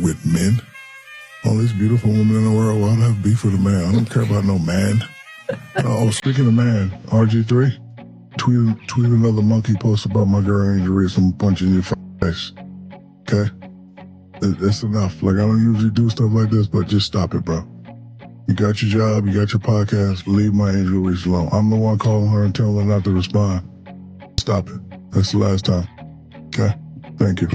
with men. All these beautiful women in the world, why would I have beef with a man? I don't care about no man. Oh, speaking of man, RG3, tweet another monkey post about my girl Angel Reese. I'm punching your face. Okay? It's enough. Like, I don't usually do stuff like this, but just stop it, bro. You got your job, you got your podcast, leave my Angel Reese alone. I'm the one calling her and telling her not to respond. Stop it. That's the last time. Okay? Thank you.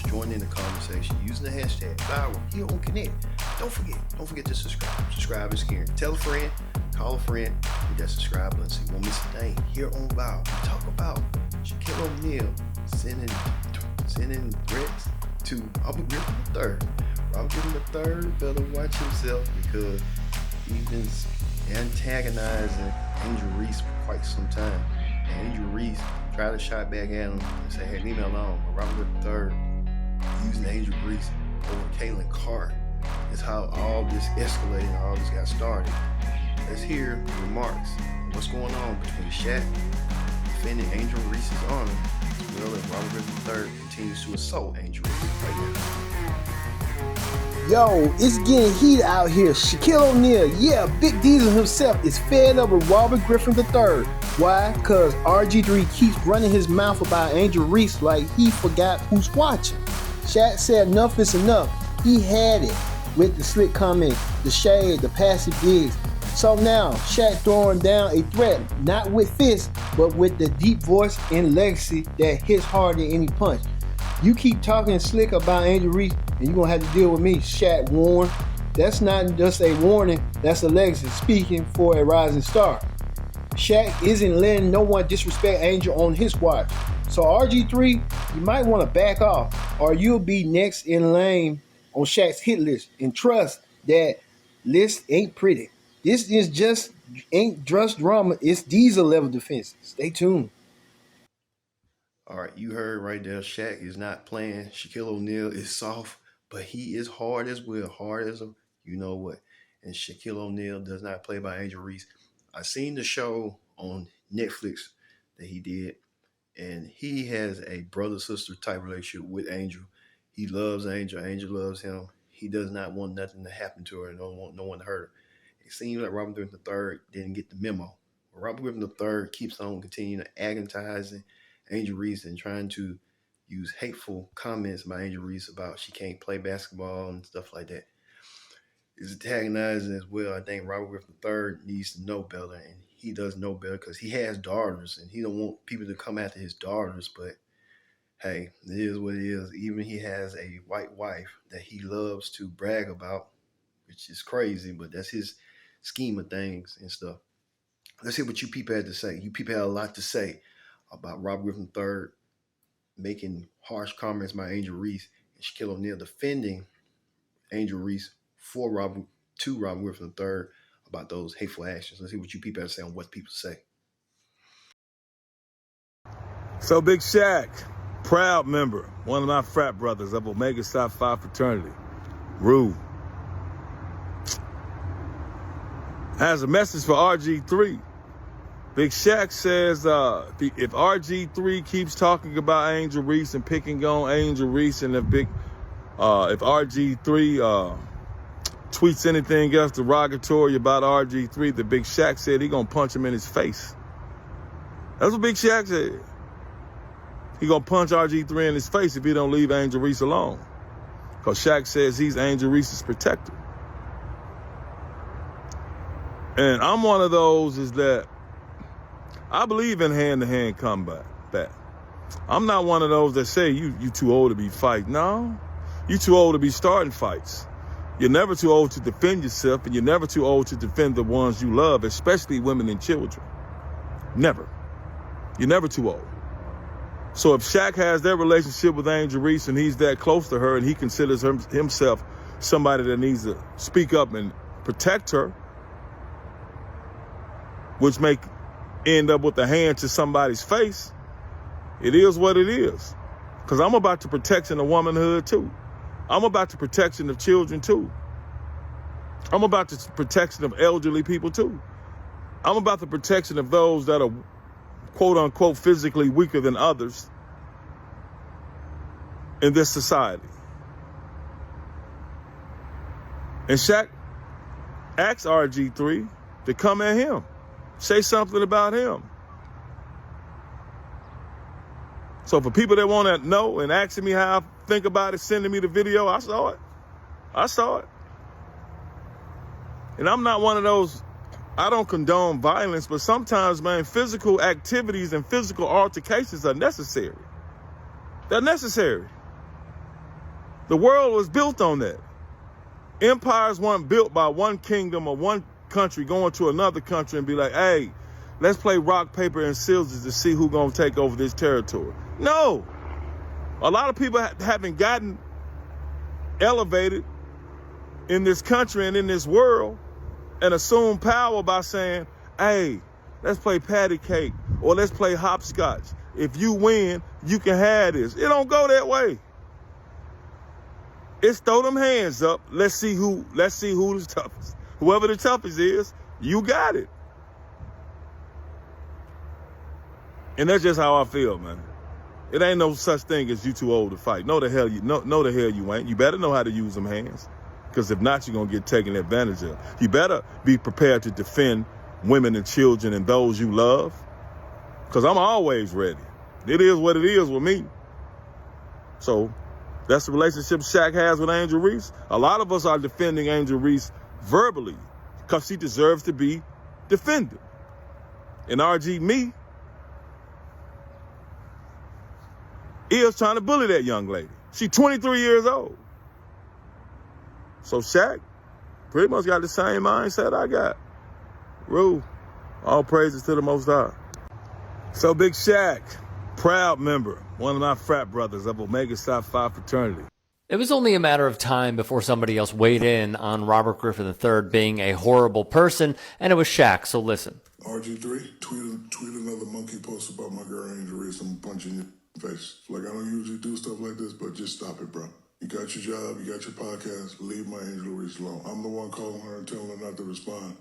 Join in the conversation using the hashtag viral here on Connect. Don't forget to subscribe. Subscribe is caring. Tell a friend, call a friend, hit that subscribe button so you won't miss a thing. Here on Viral, we talk about Shaquille O'Neal sending threats to Robert Griffin III. Robert Griffin III better watch himself because he's been antagonizing Angel Reese for quite some time. And Angel Reese tried to shot back at him and say, hey, leave me alone. But Robert Griffin III using Angel Reese over Caitlin Clark is how all this escalated and all this got started. Let's hear the remarks. What's going on between Shaq defending Angel Reese's honor as well as Robert Griffin III continues to assault Angel Reese right now. Yo, it's getting heated out here. Shaquille O'Neal, yeah, Big Diesel himself is fed up with Robert Griffin III. Why? Because RG3 keeps running his mouth about Angel Reese like he forgot who's watching. Shaq said enough is enough. He had it with the slick comment, the shade, the passive digs. So now, Shaq throwing down a threat, not with fists, but with the deep voice and legacy that hits harder than any punch. You keep talking slick about Angel Reese, and you're going to have to deal with me, Shaq warned. That's not just a warning, that's a legacy speaking for a rising star. Shaq isn't letting no one disrespect Angel on his watch. So RG3, you might want to back off, or you'll be next in line on Shaq's hit list. And trust that list ain't pretty. This is just ain't just drama. It's Diesel level defense. Stay tuned. All right, you heard right there. Shaq is not playing. Shaquille O'Neal is soft, but he is hard as well. Hard as a you know what. And Shaquille O'Neal does not play by Angel Reese. I seen the show on Netflix that he did, and he has a brother-sister type relationship with Angel. He loves Angel. Angel loves him. He does not want nothing to happen to her and don't want no one to hurt her. It seems like Robert Griffin III didn't get the memo. But Robert Griffin III keeps on continuing to agonizing Angel Reese and trying to use hateful comments by Angel Reese about she can't play basketball and stuff like that. Is antagonizing as well. I think Robert Griffin III needs to know better, and he does know better because he has daughters, and he don't want people to come after his daughters. But hey, it is what it is. Even he has a white wife that he loves to brag about, which is crazy, but that's his scheme of things and stuff. Let's hear what you people had to say. You people had a lot to say about Robert Griffin III making harsh comments by Angel Reese and Shaquille O'Neal defending Angel Reese for Robert Griffin III about those hateful actions. Let's see what you people have to say on what people say. So Big Shaq, proud member, one of my frat brothers of Omega Psi Phi fraternity, Rue, has a message for RG3. Big Shaq says if RG3 keeps talking about Angel Reese and picking on Angel Reese, and if RG3 tweets anything else derogatory about RG3, the Big Shaq said he gonna punch him in his face. That's what Big Shaq said. He gonna punch RG3 in his face if he don't leave Angel Reese alone. Because Shaq says he's Angel Reese's protector. And I'm one of those is that I believe in hand-to-hand combat. I'm not one of those that say you too old to be fighting. No, you too old to be starting fights. You're never too old to defend yourself, and you're never too old to defend the ones you love, especially women and children. Never. You're never too old. So if Shaq has that relationship with Angel Reese and he's that close to her and he considers himself somebody that needs to speak up and protect her, which may end up with a hand to somebody's face, it is what it is. Because I'm about the protection of womanhood too. I'm about the protection of children too. I'm about the protection of elderly people too. I'm about the protection of those that are quote unquote physically weaker than others in this society. And Shaq asked RG3 to come at him, say something about him. So for people that want to know and asking me how I think about it, sending me the video, I saw it. And I'm not one of those, I don't condone violence, but sometimes, man, physical activities and physical altercations are necessary. They're necessary. The world was built on that. Empires weren't built by one kingdom or one country going to another country and be like, hey, let's play rock, paper, and scissors to see who's going to take over this territory. No. A lot of people haven't gotten elevated in this country and in this world and assume power by saying, hey, let's play patty cake or let's play hopscotch. If you win, you can have this. It don't go that way. It's throw them hands up. Let's see who's the toughest. Whoever the toughest is, you got it. And that's just how I feel, man. It ain't no such thing as you too old to fight. No the hell you ain't. You better know how to use them hands. Because if not, you're going to get taken advantage of. You better be prepared to defend women and children and those you love. Because I'm always ready. It is what it is with me. So that's the relationship Shaq has with Angel Reese. A lot of us are defending Angel Reese verbally because she deserves to be defended. And RG me is trying to bully that young lady. She's 23 years old. So Shaq pretty much got the same mindset I got. Rule. All praises to the Most High. So Big Shaq, proud member, one of my frat brothers of Omega Psi Phi fraternity. It was only a matter of time before somebody else weighed in on Robert Griffin III being a horrible person, and it was Shaq, so listen. RG3, tweet another monkey post about my girl Angel Reese. I'm punching your face. Like, I don't usually do stuff like this, but just stop it, bro. You got your job, you got your podcast, leave my Angel Reese alone. I'm the one calling her and telling her not to respond.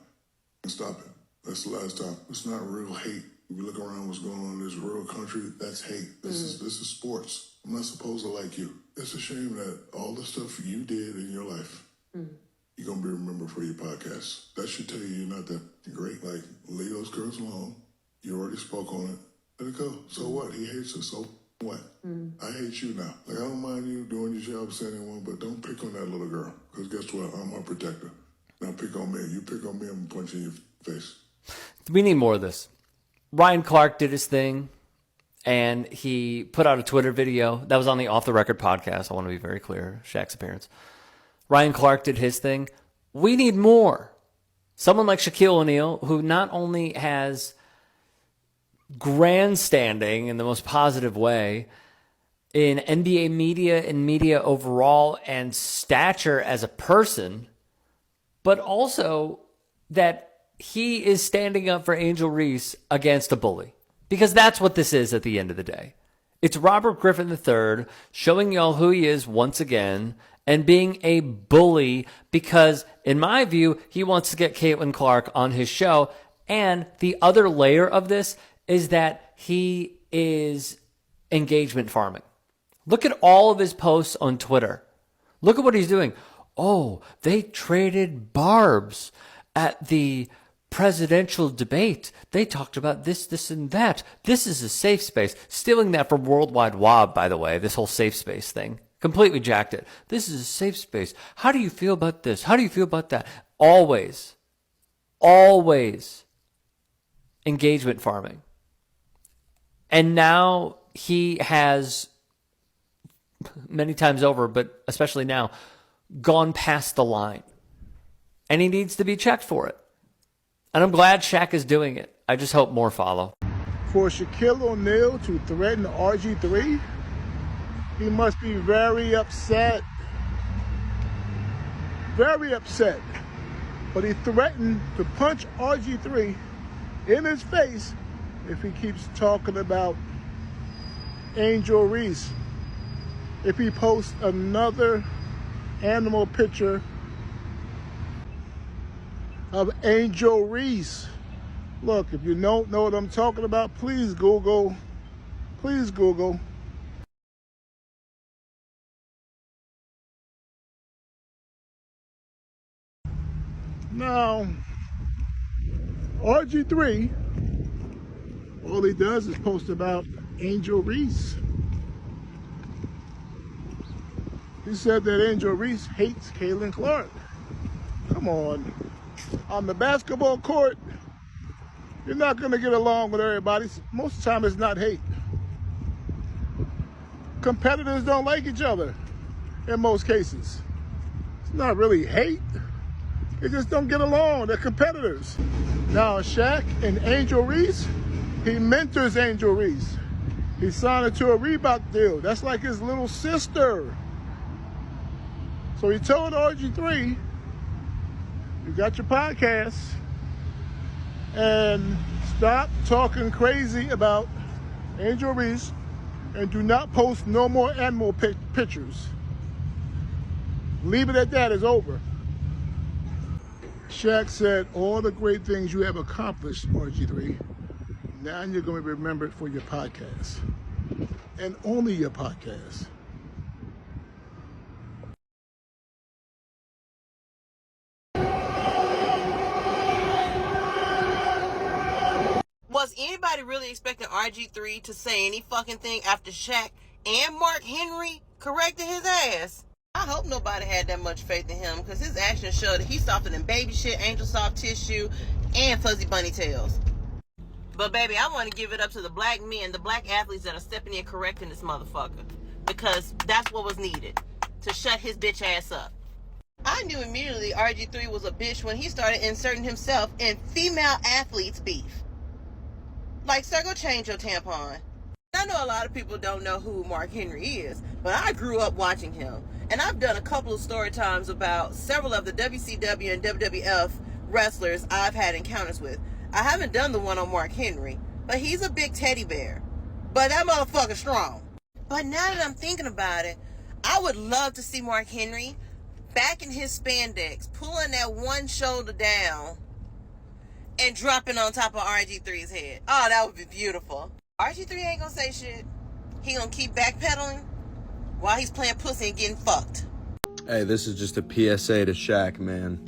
And stop it. That's the last time. It's not real hate. If you look around what's going on in this real country, that's hate. This is sports. I'm not supposed to like you. It's a shame that all the stuff you did in your life, you're going to be remembered for your podcast. That should tell you you're not that great. Like, leave those girls alone. You already spoke on it. Let it go. So what? He hates us. So what? I hate you now. Like, I don't mind you doing your job, saying anyone, but don't pick on that little girl. Because guess what? I'm her protector. Now pick on me. You pick on me, I'm punching your face. We need more of this. Ryan Clark did his thing, and he put out a Twitter video. That was on the Off the Record podcast. I want to be very clear. Shaq's appearance. Ryan Clark did his thing. We need more. Someone like Shaquille O'Neal, who not only has grandstanding in the most positive way in NBA media and media overall and stature as a person, but also that he is standing up for Angel Reese against a bully. Because that's what this is at the end of the day. It's Robert Griffin III showing y'all who he is once again and being a bully because, in my view, he wants to get Caitlin Clark on his show. And the other layer of this is that he is engagement farming. Look at all of his posts on Twitter. Look at what he's doing. Oh, they traded barbs at the presidential debate. They talked about this, and that. This is a safe space. Stealing that from Worldwide Wob, by the way, this whole safe space thing. Completely jacked it. This is a safe space. How do you feel about this? How do you feel about that? Always engagement farming. And now he has, many times over, but especially now, gone past the line. And he needs to be checked for it. And I'm glad Shaq is doing it. I just hope more follow. For Shaquille O'Neal to threaten RG3, he must be very upset. Very upset. But he threatened to punch RG3 in his face if he keeps talking about Angel Reese. If he posts another animal picture of Angel Reese. Look, if you don't know what I'm talking about, please Google. Please Google. Now, RG3, all he does is post about Angel Reese. He said that Angel Reese hates Caitlin Clark. Come on. On the basketball court, you're not going to get along with everybody. Most of the time, it's not hate. Competitors don't like each other in most cases. It's not really hate. They just don't get along. They're competitors. Now, Shaq and Angel Reese, he mentors Angel Reese. He signed her to a Reebok deal. That's like his little sister. So he told RG3, you got your podcast, and stop talking crazy about Angel Reese, and do not post no more animal pictures. Leave it at that. It's over. Shaq said, all the great things you have accomplished, RG3, now you're going to be remembered for your podcast, and only your podcast. Was anybody really expecting RG3 to say any fucking thing after Shaq and Mark Henry corrected his ass? I hope nobody had that much faith in him, because his actions showed that he's softer than baby shit, angel soft tissue, and fuzzy bunny tails. But baby, I want to give it up to the black men, the black athletes that are stepping in correcting this motherfucker, because that's what was needed to shut his bitch ass up. I knew immediately RG3 was a bitch when he started inserting himself in female athletes' beef. Like, sir, go change your tampon. I know a lot of people don't know who Mark Henry is, but I grew up watching him. And I've done a couple of story times about several of the WCW and WWF wrestlers I've had encounters with. I haven't done the one on Mark Henry, but he's a big teddy bear. But that motherfucker's strong. But now that I'm thinking about it, I would love to see Mark Henry back in his spandex, pulling that one shoulder down and dropping on top of RG3's head. Oh, that would be beautiful. RG3 ain't gonna say shit. He gonna keep backpedaling while he's playing pussy and getting fucked. Hey, this is just a PSA to Shaq, man.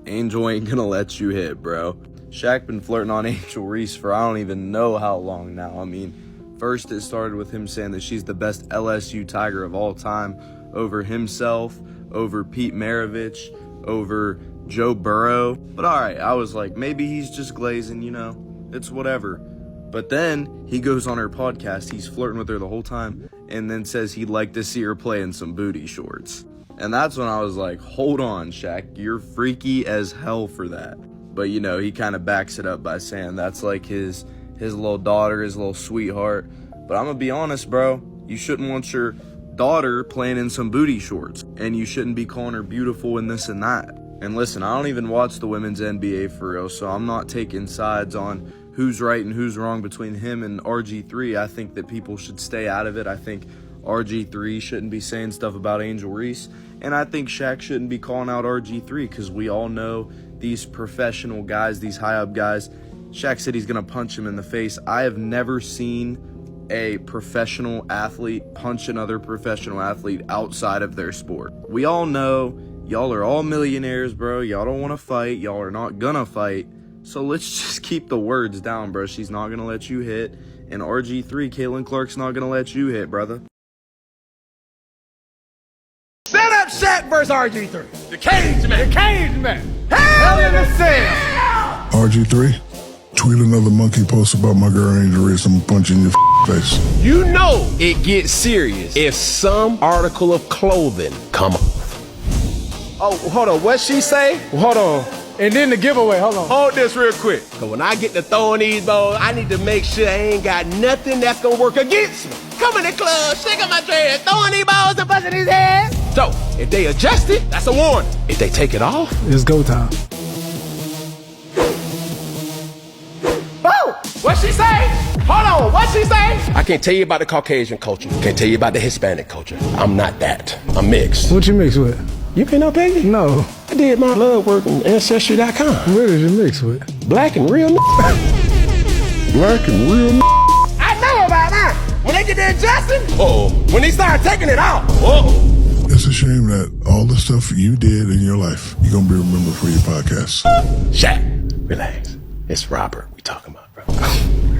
Angel ain't gonna let you hit, bro. Shaq been flirting on Angel Reese for I don't even know how long now. I mean, first it started with him saying that she's the best LSU Tiger of all time over himself, over Pete Maravich, over Joe Burrow. But alright, I was like, maybe he's just glazing, you know, it's whatever. But then he goes on her podcast, he's flirting with her the whole time, and then says he'd like to see her play in some booty shorts. And that's when I was like, hold on, Shaq, you're freaky as hell for that. But, you know, he kind of backs it up by saying that's like his little daughter, his little sweetheart. But I'm going to be honest, bro, you shouldn't want your daughter playing in some booty shorts. And you shouldn't be calling her beautiful and this and that. And listen, I don't even watch the women's NBA for real, so I'm not taking sides on who's right and who's wrong between him and RG3. I think that people should stay out of it. I think RG3 shouldn't be saying stuff about Angel Reese. And I think Shaq shouldn't be calling out RG3, because we all know these professional guys, these high-up guys. Shaq said he's going to punch him in the face. I have never seen a professional athlete punch another professional athlete outside of their sport. We all know Y'all are all millionaires, bro. Y'all don't want to fight. Y'all are not gonna fight. So let's just keep the words down, bro. She's not gonna let you hit. And RG3, Caitlin Clark's not gonna let you hit, brother. Set up Shaq versus RG3. The cage man. The cage man. Hell in a cell. RG3, tweet another monkey post about my girl Angel Reese. I'm punching your face. You know it gets serious if some article of clothing come off. Oh, hold on. What she say? Hold on. And then the giveaway. Hold on. Hold this real quick. Cause when I get to throwing these balls, I need to make sure I ain't got nothing that's gonna work against me. Come in the club, shaking my dread, throwing these balls and busting his head. So, if they adjust it, that's a warning. If they take it off, It's go time. oh, what she say? Hold on, what she say? I can't tell you about the Caucasian culture. Can't tell you about the Hispanic culture. I'm not that. I'm mixed. What you mix with? You been up, baby? No. I did my blood work on Ancestry.com. What did you mix with? Black and real Black and real. I know about that. When they get there adjusting, when they start taking it out, It's a shame that all the stuff you did in your life, you're gonna be remembered for your podcast. Shaq, relax. It's Robert we talking about, bro.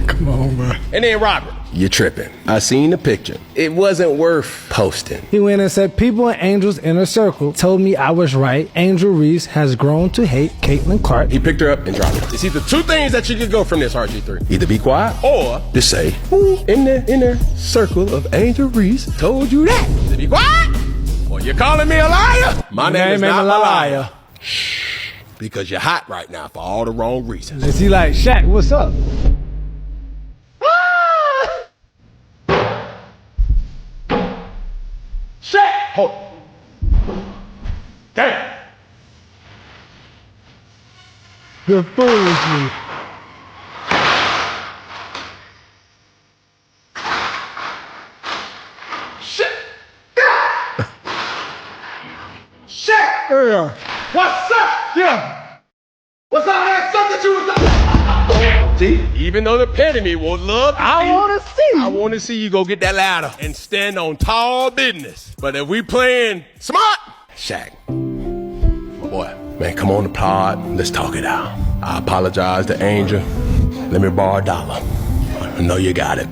Come on, bro. And then Robert, you're tripping. I seen the picture. It wasn't worth posting. He went and said, people in Angel's inner circle told me I was right. Angel Reese has grown to hate Caitlin Clark. He picked her up and dropped her. It's either two things that you could go from this, RG3. Either be quiet or just say, who in the inner circle of Angel Reese told you that? Either be quiet or you're calling me a liar. My name is not a liar. Shh. Because you're hot right now for all the wrong reasons. Is he like, Shaq, what's up? Shaq! Hold on. Damn! The foolishness. Shaq! Shaq! Yeah. What's up? Yeah. What's all that stuff that you was See, even though the epitome won't love I want to see. I want to see you go get that ladder and stand on tall business. But if we playing smart, Shaq, my boy, man, come on the pod. Let's talk it out. I apologize to Angel. Let me borrow $1. I know you got it.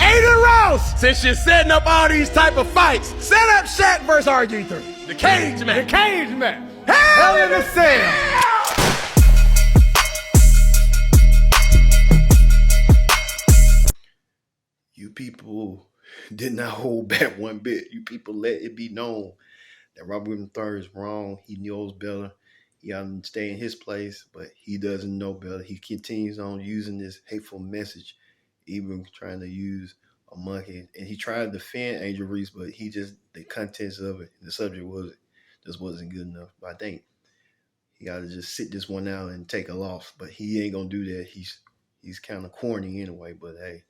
Angel Reese, since you're setting up all these type of fights, set up Shaq versus RG3. The cage man. The cage man. Hell in a cell. You people did not hold back one bit. You people let it be known that Robert Griffin III is wrong. He knows better. He ought to stay in his place, but he doesn't know better. He continues on using this hateful message, even trying to use a monkey. And he tried to defend Angel Reese, but the contents of it, the subject just wasn't good enough. But I think he got to just sit this one out and take a loss. But he ain't gonna do that. He's kind of corny anyway. But hey,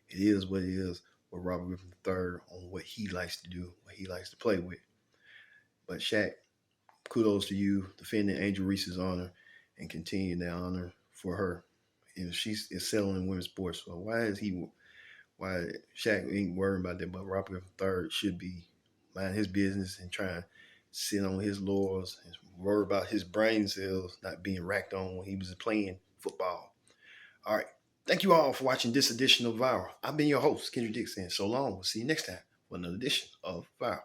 it is what it is with Robert Griffin III on what he likes to do, what he likes to play with. But Shaq, kudos to you defending Angel Reese's honor and continuing that honor for her. And she's excelling in women's sports. So why Shaq ain't worrying about that, but Robert Griffin III should be minding his business and trying to sit on his laurels and worry about his brain cells not being racked on when he was playing football. All right. Thank you all for watching this edition of Viral. I've been your host, Kendrick Dixon. So long. We'll see you next time for another edition of Viral.